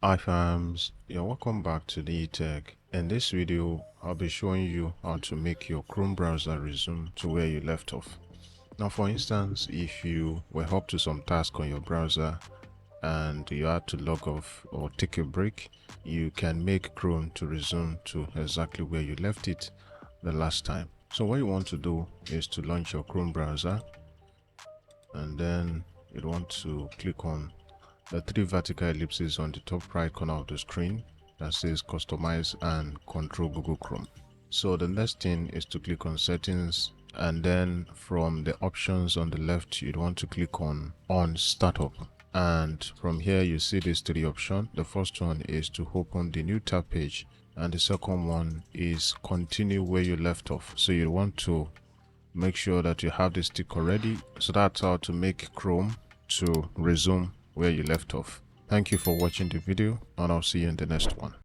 Hi fams, you're welcome back to the tech. In this video, I'll be showing you how to make your Chrome browser resume to where you left off. Now for instance, if you were up to some task on your browser and you had to log off or take a break, you can make Chrome to resume to exactly where you left it the last time. So what you want to do is to launch your Chrome browser, and then you want to click on the three vertical ellipses on the top right corner of the screen that says customize and control Google Chrome. So the next thing is to click on settings, and then from the options on the left you'd want to click on startup, and from here you see these three options. The first one is to open the new tab page, and the second one is continue where you left off. So you want to make sure that you have this tick already. So that's how to make Chrome to resume where you left off. Thank you for watching the video, and I'll see you in the next one.